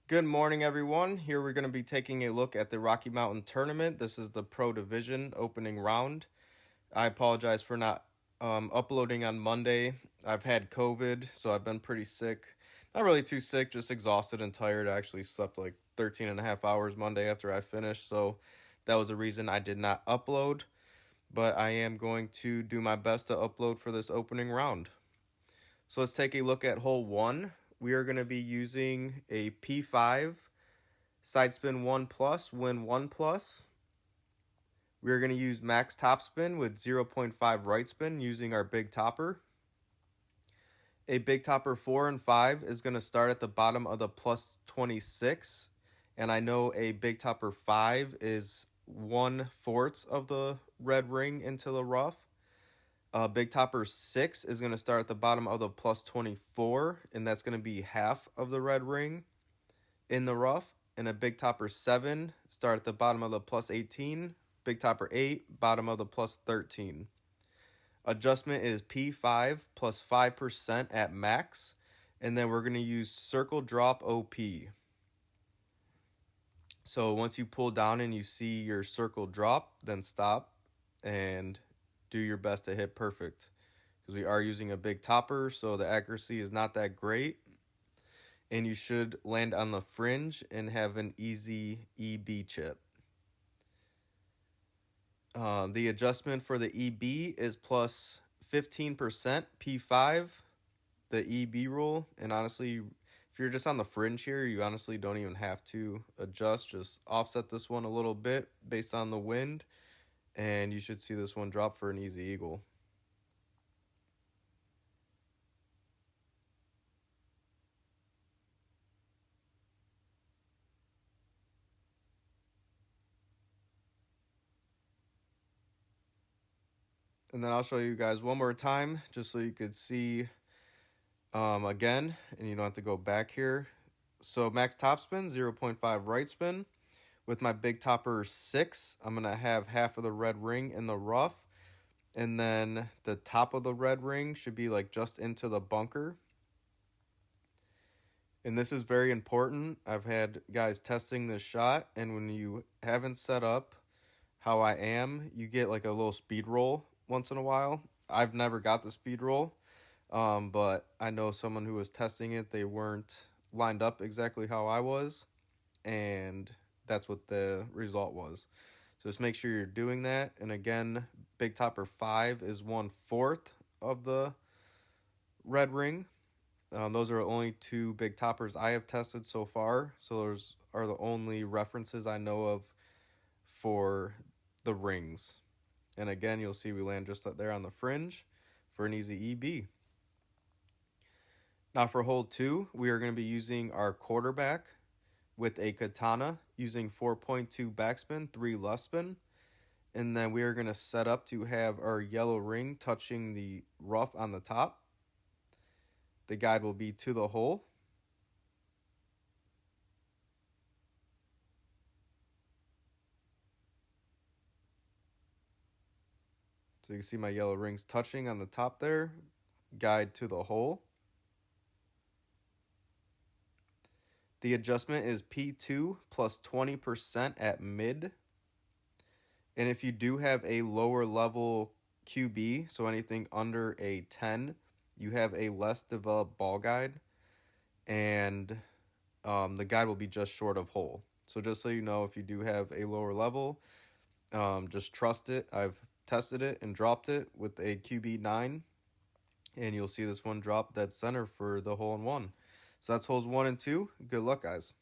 Good morning, everyone. Here we're going to be taking a look at the Rocky Mountain Tournament. This is the Pro Division opening round. I apologize for not uploading on Monday. I've had COVID, so I've been pretty sick. Not really too sick, just exhausted and tired. I actually slept like 13 and a half hours Monday after I finished, so that was the reason I did not upload. But I am going to do my best to upload for this opening round. So let's take a look at hole 1. We are going to be using a P5 side spin 1 plus, win 1 plus. We're going to use max topspin with 0.5 right spin using our big topper. A big topper 4 and 5 is going to start at the bottom of the plus 26. And I know a big topper 5 is 1/4 of the red ring into the rough. Big topper 6 is going to start at the bottom of the plus 24. And that's going to be half of the red ring in the rough. And a big topper 7 start at the bottom of the plus 18. Big topper 8, bottom of the plus 13. Adjustment is P5 plus 5% at max. And then we're going to use circle drop OP. So once you pull down and you see your circle drop, then stop and do your best to hit perfect. Because we are using a big topper, so the accuracy is not that great. And you should land on the fringe and have an easy EB chip. The adjustment for the EB is plus 15% P5, the EB rule. And honestly, if you're just on the fringe here, you honestly don't even have to adjust. Just offset this one a little bit based on the wind, and you should see this one drop for an easy eagle. And then I'll show you guys one more time just so you could see again, and you don't have to go back here. So max topspin, 0.5 right spin. With my big topper 6, I'm going to have half of the red ring in the rough. And then the top of the red ring should be like just into the bunker. And this is very important. I've had guys testing this shot, and when you haven't set up how I am, you get like a little speed roll once in a while. I've never got the speed roll, but I know someone who was testing it. They weren't lined up exactly how I was, and that's what the result was. So just make sure you're doing that. And again, big topper 5 is 1/4 of the red ring. Those are only 2 big toppers I have tested so far. So those are the only references I know of for the rings. And again, you'll see we land just there on the fringe for an easy EB. Now for hole 2, we are going to be using our quarterback with a katana using 4.2 backspin, 3 left spin. And then we are going to set up to have our yellow ring touching the rough on the top. The guide will be to the hole. So you can see my yellow rings touching on the top there. Guide to the hole. The adjustment is P2 plus 20% at mid. And if you do have a lower level QB, so anything under a 10, you have a less developed ball guide. And the guide will be just short of hole. So just so you know, if you do have a lower level, just trust it. I've tested it and dropped it with a QB 9. And you'll see this one drop dead center for the hole in one. So that's holes 1 and 2. Good luck, guys.